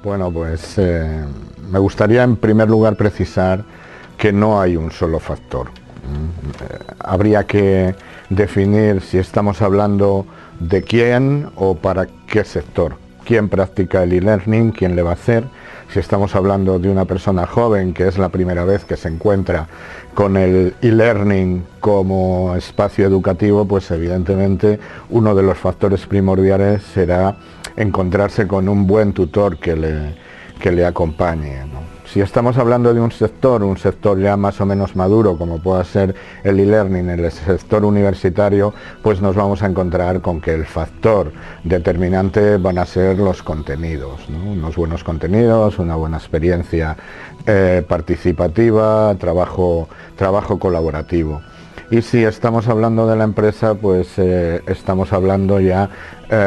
Bueno, pues me gustaría en primer lugar precisar que no hay un solo factor. Habría que definir si estamos hablando de quién o para qué sector. ¿Quién practica el e-learning? ¿Quién le va a hacer? Si estamos hablando de una persona joven que es la primera vez que se encuentra con el e-learning como espacio educativo, pues evidentemente uno de los factores primordiales será encontrarse con un buen tutor que le acompañe, ¿no? Si estamos hablando de un sector ya más o menos maduro, como pueda ser el e-learning, el sector universitario, pues nos vamos a encontrar con que el factor determinante van a ser los contenidos, ¿no? Unos buenos contenidos, una buena experiencia participativa, trabajo colaborativo. Y si estamos hablando de la empresa, pues estamos hablando ya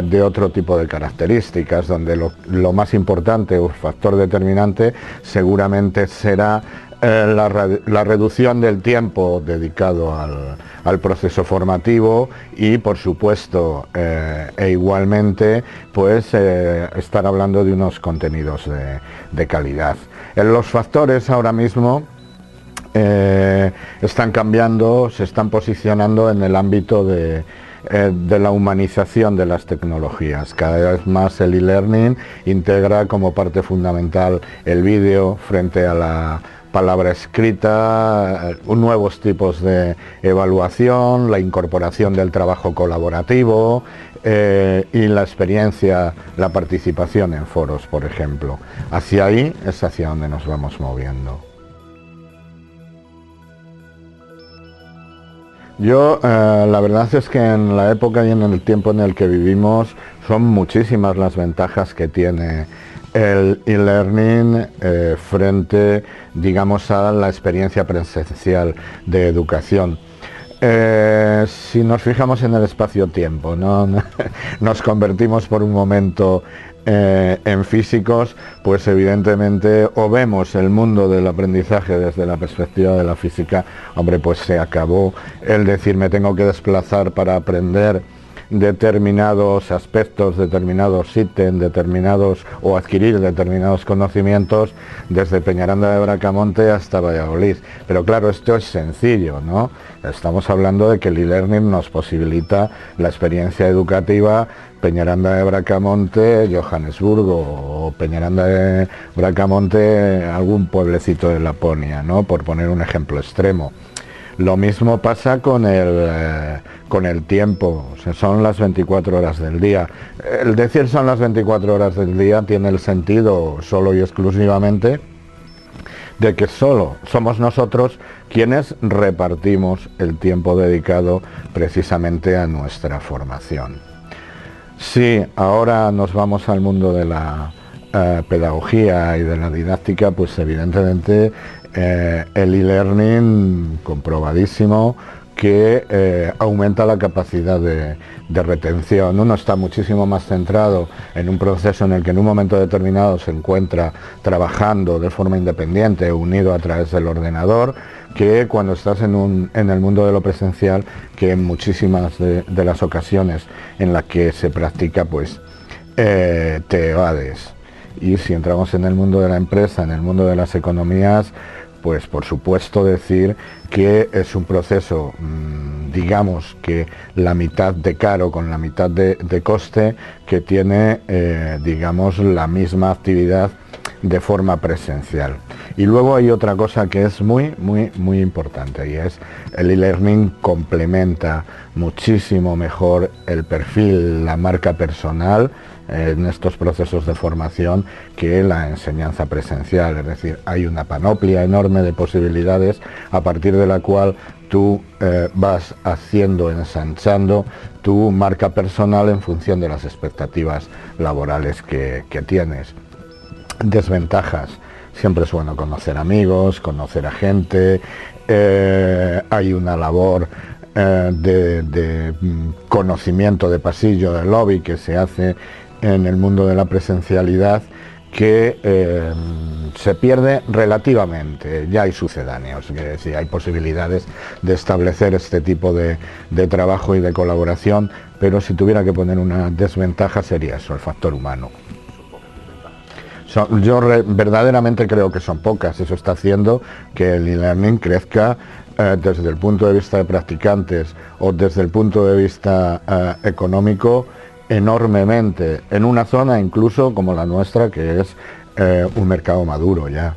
de otro tipo de características, donde lo más importante o factor determinante seguramente será la reducción del tiempo dedicado al proceso formativo y, por supuesto, e igualmente, pues estar hablando de unos contenidos de calidad. Los factores ahora mismo están cambiando, se están posicionando en el ámbito de la humanización de las tecnologías. Cada vez más el e-learning integra como parte fundamental el vídeo frente a la palabra escrita, nuevos tipos de evaluación, la incorporación del trabajo colaborativo y la experiencia, la participación en foros, por ejemplo. Hacia ahí es hacia donde nos vamos moviendo. Yo, la verdad es que en la época y en el tiempo en el que vivimos son muchísimas las ventajas que tiene el e-learning frente, digamos, a la experiencia presencial de educación. Si nos fijamos en el espacio-tiempo, ¿no? Nos convertimos por un momento en físicos, pues evidentemente o vemos el mundo del aprendizaje desde la perspectiva de la física, hombre, pues se acabó el decir me tengo que desplazar para aprender determinados aspectos, determinados ítems, o adquirir determinados conocimientos desde Peñaranda de Bracamonte hasta Valladolid. Pero claro, esto es sencillo, ¿no? Estamos hablando de que el e-learning nos posibilita la experiencia educativa Peñaranda de Bracamonte, Johannesburgo, o Peñaranda de Bracamonte, algún pueblecito de Laponia, ¿no? Por poner un ejemplo extremo. Lo mismo pasa con el tiempo, o sea, son las 24 horas del día. El decir son las 24 horas del día tiene el sentido solo y exclusivamente de que solo somos nosotros quienes repartimos el tiempo dedicado precisamente a nuestra formación. Si ahora nos vamos al mundo de la pedagogía y de la didáctica, pues evidentemente el e-learning comprobadísimo que aumenta la capacidad de retención. Uno está muchísimo más centrado en un proceso en el que en un momento determinado se encuentra trabajando de forma independiente, unido a través del ordenador, que cuando estás en el mundo de lo presencial, que en muchísimas de las ocasiones en las que se practica, pues te evades. Y si entramos en el mundo de la empresa, en el mundo de las economías, pues por supuesto decir que es un proceso, digamos que la mitad de caro con la mitad de coste que tiene, digamos, la misma actividad de forma presencial. Y luego hay otra cosa que es muy importante, y es el e-learning complementa muchísimo mejor el perfil, la marca personal en estos procesos de formación que la enseñanza presencial. Es decir, hay una panoplia enorme de posibilidades a partir de la cual tú vas haciendo, ensanchando tu marca personal en función de las expectativas laborales que tienes. Desventajas: siempre es bueno conocer amigos, conocer a gente, hay una labor de conocimiento de pasillo, de lobby que se hace en el mundo de la presencialidad que se pierde relativamente. Ya hay sucedáneos, es decir, hay posibilidades de establecer este tipo de trabajo y de colaboración, pero si tuviera que poner una desventaja sería eso, el factor humano. Verdaderamente creo que son pocas. Eso está haciendo que el e-learning crezca desde el punto de vista de practicantes o desde el punto de vista económico enormemente, en una zona incluso como la nuestra, que es un mercado maduro ya.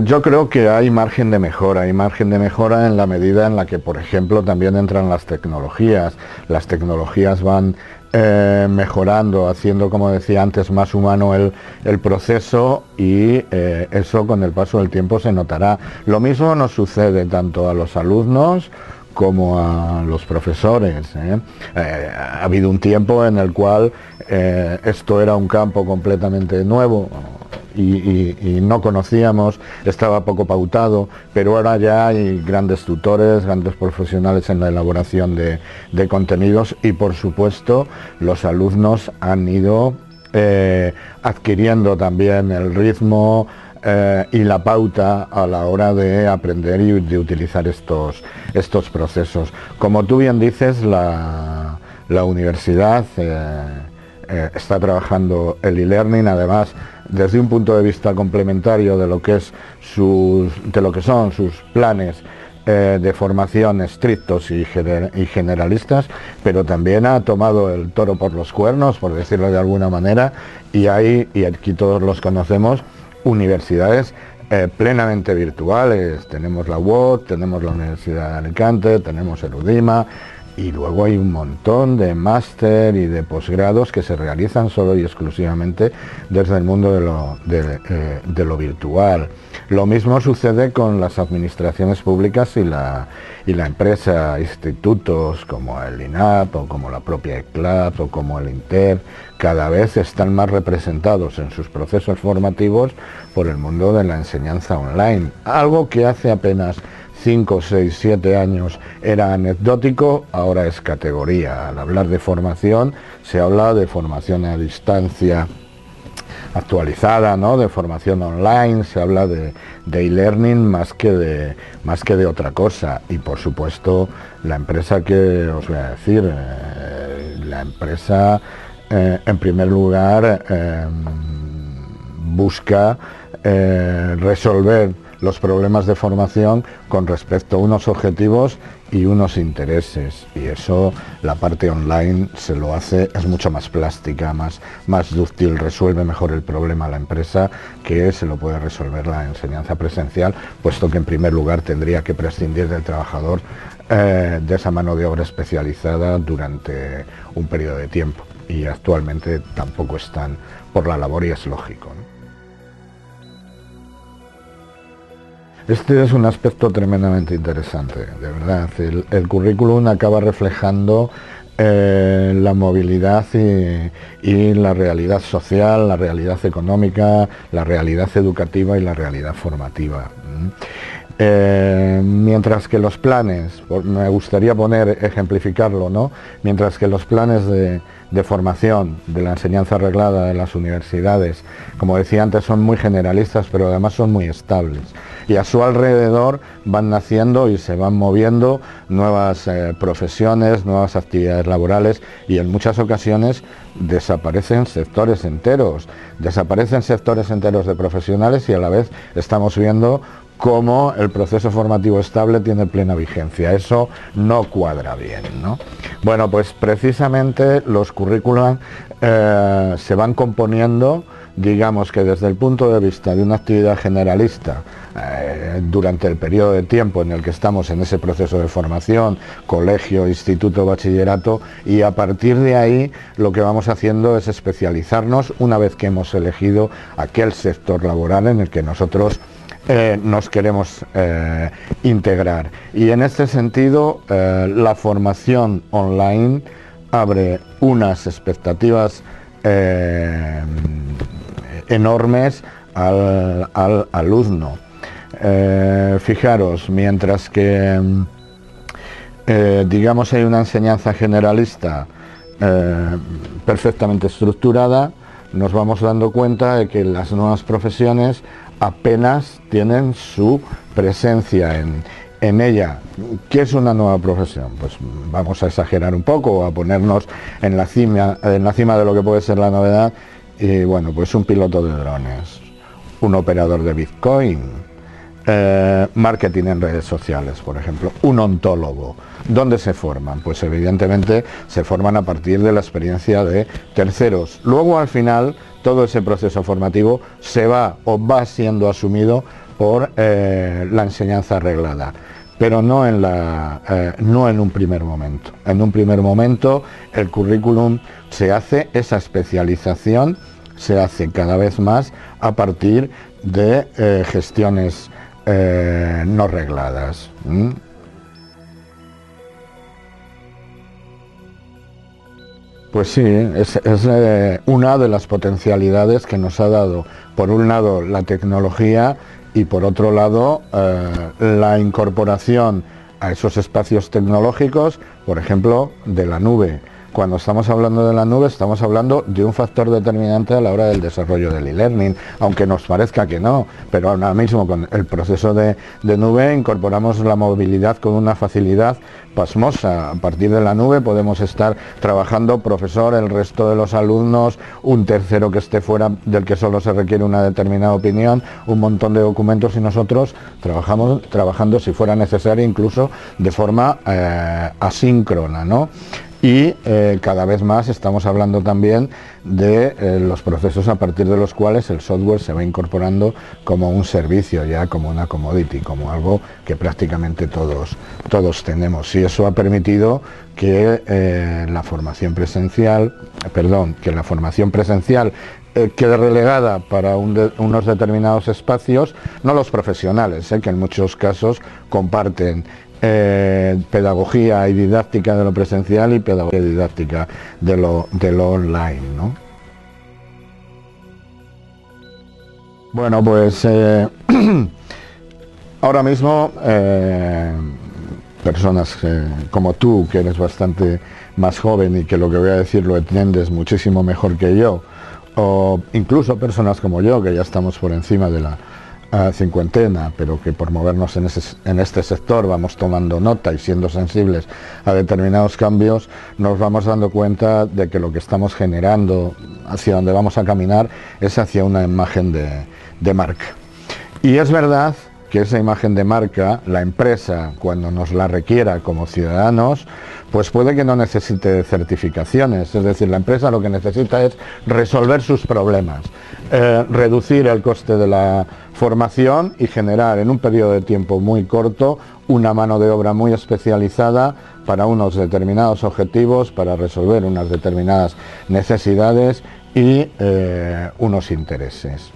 Yo creo que hay margen de mejora en la medida en la que, por ejemplo, también entran las tecnologías. Las tecnologías van mejorando, haciendo, como decía antes, más humano el proceso, y eso con el paso del tiempo se notará. Lo mismo nos sucede tanto a los alumnos como a los profesores. Ha habido un tiempo en el cual esto era un campo completamente nuevo y no conocíamos, estaba poco pautado, pero ahora ya hay grandes tutores, grandes profesionales en la elaboración de contenidos, y por supuesto los alumnos han ido adquiriendo también el ritmo y la pauta a la hora de aprender y de utilizar estos procesos. Como tú bien dices, la universidad está trabajando el e-learning, además desde un punto de vista complementario de lo que son sus planes de formación estrictos y generalistas, pero también ha tomado el toro por los cuernos, por decirlo de alguna manera, y aquí todos los conocemos, universidades plenamente virtuales. Tenemos la UOC, tenemos la Universidad de Alicante, tenemos el UDIMA, y luego hay un montón de máster y de posgrados que se realizan solo y exclusivamente desde el mundo de lo virtual. Lo mismo sucede con las administraciones públicas y la empresa, institutos como el INAP o como la propia ECLAP o como el INTER, cada vez están más representados en sus procesos formativos por el mundo de la enseñanza online, algo que hace apenas 5, 6, 7 años era anecdótico, ahora es categoría. Al hablar de formación, se habla de formación a distancia actualizada, ¿no?, de formación online, se habla de e-learning más que de otra cosa. Y por supuesto, la empresa que os voy a decir, la empresa en primer lugar busca resolver los problemas de formación con respecto a unos objetivos y unos intereses, y eso la parte online se lo hace, es mucho más plástica, más dúctil, resuelve mejor el problema a la empresa que se lo puede resolver la enseñanza presencial, puesto que en primer lugar tendría que prescindir del trabajador de esa mano de obra especializada durante un periodo de tiempo, y actualmente tampoco están por la labor, y es lógico, ¿no? Este es un aspecto tremendamente interesante, de verdad. El currículum acaba reflejando la movilidad y la realidad social, la realidad económica, la realidad educativa y la realidad formativa. Mientras que los planes, me gustaría ejemplificarlo, ¿no? Mientras que los planes de formación de la enseñanza reglada de las universidades, como decía antes, son muy generalistas, pero además son muy estables, y a su alrededor van naciendo y se van moviendo nuevas profesiones, nuevas actividades laborales, y en muchas ocasiones desaparecen sectores enteros de profesionales, y a la vez estamos viendo cómo el proceso formativo estable tiene plena vigencia. Eso no cuadra bien, ¿no? Bueno, pues precisamente los currículum se van componiendo, digamos que desde el punto de vista de una actividad generalista, durante el periodo de tiempo en el que estamos en ese proceso de formación, colegio, instituto, bachillerato, y a partir de ahí lo que vamos haciendo es especializarnos una vez que hemos elegido aquel sector laboral en el que nosotros nos queremos integrar. Y en este sentido, la formación online abre unas expectativas enormes al alumno. Fijaros, mientras que digamos hay una enseñanza generalista perfectamente estructurada, nos vamos dando cuenta de que las nuevas profesiones apenas tienen su presencia en ella. ¿Qué es una nueva profesión? Pues vamos a exagerar un poco, o a ponernos en la cima de lo que puede ser la novedad, y bueno, pues un piloto de drones, un operador de Bitcoin, marketing en redes sociales, por ejemplo, un ontólogo. ¿Dónde se forman? Pues evidentemente se forman a partir de la experiencia de terceros. Luego, al final, todo ese proceso formativo se va o va siendo asumido por la enseñanza reglada, pero no en un primer momento. En un primer momento el currículum se hace, esa especialización se hace cada vez más a partir de gestiones no regladas. Pues sí, es una de las potencialidades que nos ha dado, por un lado, la tecnología y por otro lado, la incorporación a esos espacios tecnológicos, por ejemplo, de la nube. Cuando estamos hablando de la nube, estamos hablando de un factor determinante a la hora del desarrollo del e-learning, aunque nos parezca que no, pero ahora mismo con el proceso de nube incorporamos la movilidad con una facilidad pasmosa. A partir de la nube podemos estar trabajando profesor, el resto de los alumnos, un tercero que esté fuera, del que solo se requiere una determinada opinión, un montón de documentos, y nosotros trabajando si fuera necesario incluso de forma asíncrona, ¿no? Y cada vez más estamos hablando también de los procesos a partir de los cuales el software se va incorporando como un servicio, ya como una commodity, como algo que prácticamente todos tenemos. Y eso ha permitido que la formación presencial quede relegada para unos determinados espacios, no los profesionales, que en muchos casos comparten pedagogía y didáctica de lo presencial y pedagogía y didáctica de lo online, ¿no? Bueno, pues ahora mismo personas como tú, que eres bastante más joven y que lo que voy a decir lo entiendes muchísimo mejor que yo, o incluso personas como yo, que ya estamos por encima de la cincuentena, pero que por movernos en este sector vamos tomando nota y siendo sensibles a determinados cambios, nos vamos dando cuenta de que lo que estamos generando, hacia donde vamos a caminar, es hacia una imagen de marca. Y es verdad que esa imagen de marca, la empresa, cuando nos la requiera como ciudadanos, pues puede que no necesite certificaciones. Es decir, la empresa lo que necesita es resolver sus problemas, reducir el coste de la formación y generar en un periodo de tiempo muy corto una mano de obra muy especializada para unos determinados objetivos, para resolver unas determinadas necesidades y unos intereses.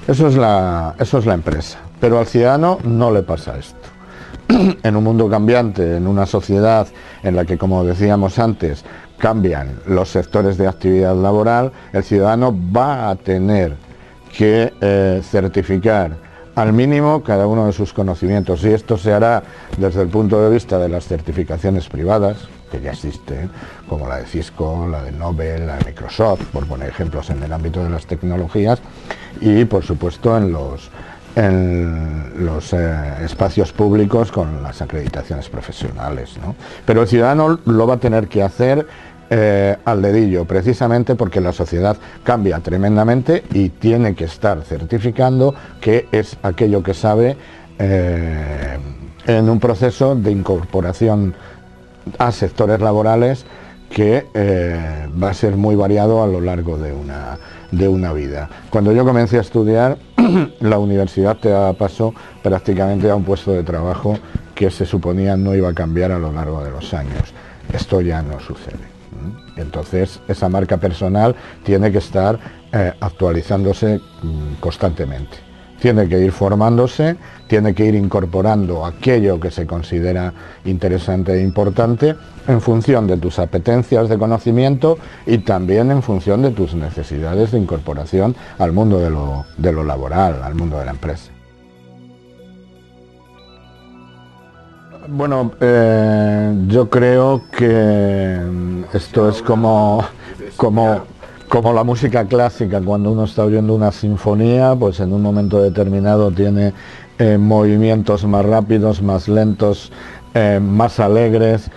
Eso es la empresa. Pero al ciudadano no le pasa esto. En un mundo cambiante, en una sociedad en la que, como decíamos antes, cambian los sectores de actividad laboral, el ciudadano va a tener que certificar al mínimo cada uno de sus conocimientos, y esto se hará desde el punto de vista de las certificaciones privadas, que ya existen, como la de Cisco, la de Nobel, la de Microsoft, por poner ejemplos en el ámbito de las tecnologías, y por supuesto en los espacios públicos con las acreditaciones profesionales, ¿no? Pero el ciudadano lo va a tener que hacer al dedillo, precisamente porque la sociedad cambia tremendamente y tiene que estar certificando que es aquello que sabe en un proceso de incorporación a sectores laborales que va a ser muy variado a lo largo de una vida. Cuando yo comencé a estudiar, la universidad te daba paso prácticamente a un puesto de trabajo que se suponía no iba a cambiar a lo largo de los años. Esto ya no sucede. Entonces, esa marca personal tiene que estar actualizándose constantemente. Tiene que ir formándose, tiene que ir incorporando aquello que se considera interesante e importante en función de tus apetencias de conocimiento y también en función de tus necesidades de incorporación al mundo de lo laboral, al mundo de la empresa. Bueno, yo creo que esto es como la música clásica. Cuando uno está oyendo una sinfonía, pues en un momento determinado tiene movimientos más rápidos, más lentos, más alegres,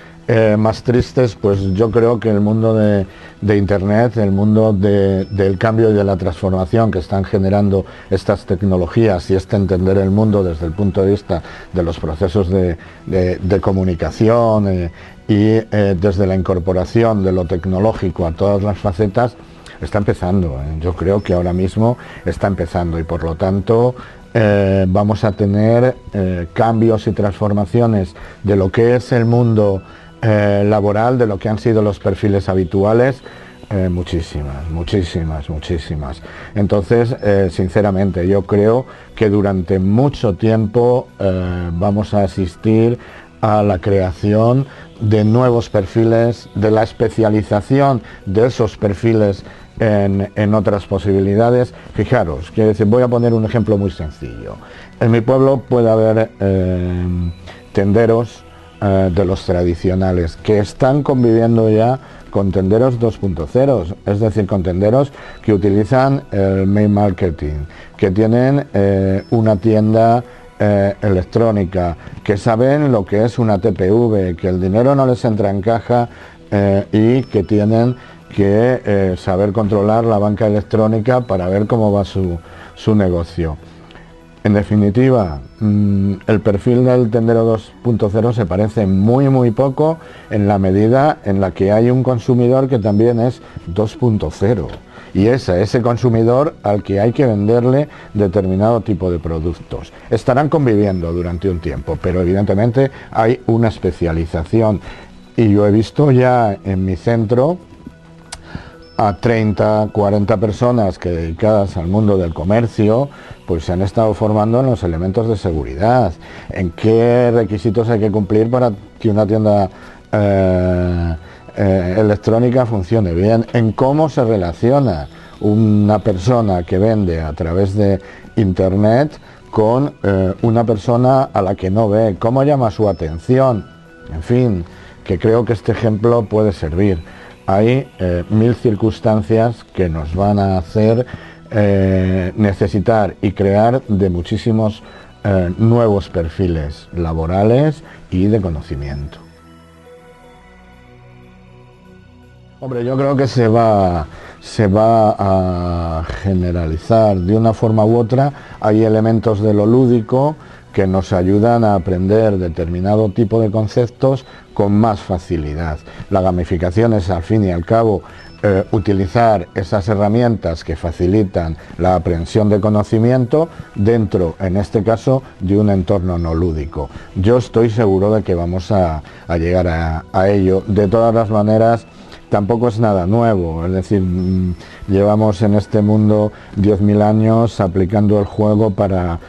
más tristes. Pues yo creo que el mundo de Internet, el mundo del cambio y de la transformación que están generando estas tecnologías y entender el mundo desde el punto de vista de los procesos de comunicación y desde la incorporación de lo tecnológico a todas las facetas, está empezando. Yo creo que ahora mismo está empezando y por lo tanto vamos a tener cambios y transformaciones de lo que es el mundo laboral, de lo que han sido los perfiles habituales, muchísimas. Entonces, sinceramente, yo creo que durante mucho tiempo vamos a asistir a la creación de nuevos perfiles, de la especialización de esos perfiles en otras posibilidades. Fijaros, quiero decir, voy a poner un ejemplo muy sencillo. En mi pueblo puede haber tenderos de los tradicionales que están conviviendo ya con tenderos 2.0, es decir, con tenderos que utilizan el mail marketing, que tienen una tienda electrónica, que saben lo que es una TPV, que el dinero no les entra en caja y que tienen que saber controlar la banca electrónica para ver cómo va su negocio. En definitiva, el perfil del tendero 2.0 se parece muy poco en la medida en la que hay un consumidor que también es 2.0 y es a ese consumidor al que hay que venderle determinado tipo de productos. Estarán conviviendo durante un tiempo, pero evidentemente hay una especialización y yo he visto ya en mi centro a 30, 40 personas que dedicadas al mundo del comercio, pues se han estado formando en los elementos de seguridad, en qué requisitos hay que cumplir para que una tienda electrónica funcione bien, en cómo se relaciona una persona que vende a través de Internet con una persona a la que no ve, cómo llama su atención, en fin, que creo que este ejemplo puede servir. Hay 1000 circunstancias que nos van a hacer necesitar y crear de muchísimos nuevos perfiles laborales y de conocimiento. Hombre, yo creo que se va a generalizar de una forma u otra. Hay elementos de lo lúdico que nos ayudan a aprender determinado tipo de conceptos con más facilidad. La gamificación es, al fin y al cabo, utilizar esas herramientas que facilitan la aprehensión de conocimiento dentro, en este caso, de un entorno no lúdico. Yo estoy seguro de que vamos a llegar a ello. De todas las maneras, tampoco es nada nuevo, es decir, llevamos en este mundo 10.000 años aplicando el juego para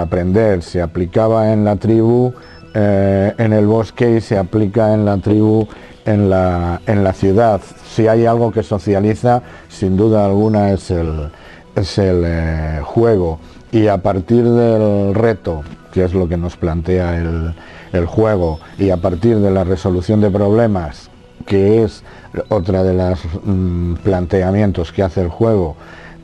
aprender. Se aplicaba en la tribu, en el bosque, y se aplica en la tribu, en la ciudad. Si hay algo que socializa, sin duda alguna es el juego, y a partir del reto, que es lo que nos plantea el juego, y a partir de la resolución de problemas, que es otra de los planteamientos que hace el juego,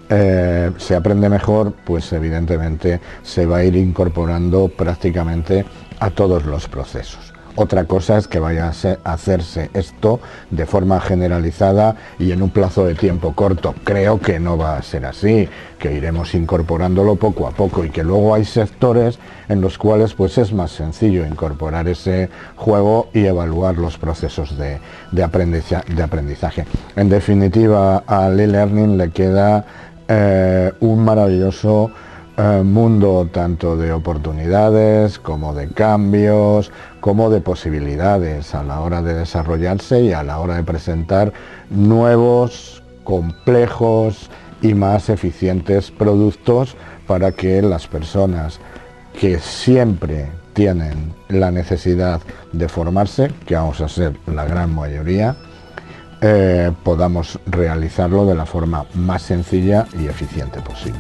se aprende mejor, pues evidentemente se va a ir incorporando prácticamente a todos los procesos. Otra cosa es que vaya a hacerse esto de forma generalizada y en un plazo de tiempo corto. Creo que no va a ser así, que iremos incorporándolo poco a poco, y que luego hay sectores en los cuales pues es más sencillo incorporar ese juego y evaluar los procesos de aprendizaje. En definitiva, al e-learning le queda un maravilloso mundo, tanto de oportunidades como de cambios, como de posibilidades a la hora de desarrollarse y a la hora de presentar nuevos, complejos y más eficientes productos para que las personas que siempre tienen la necesidad de formarse, que vamos a ser la gran mayoría, podamos realizarlo de la forma más sencilla y eficiente posible.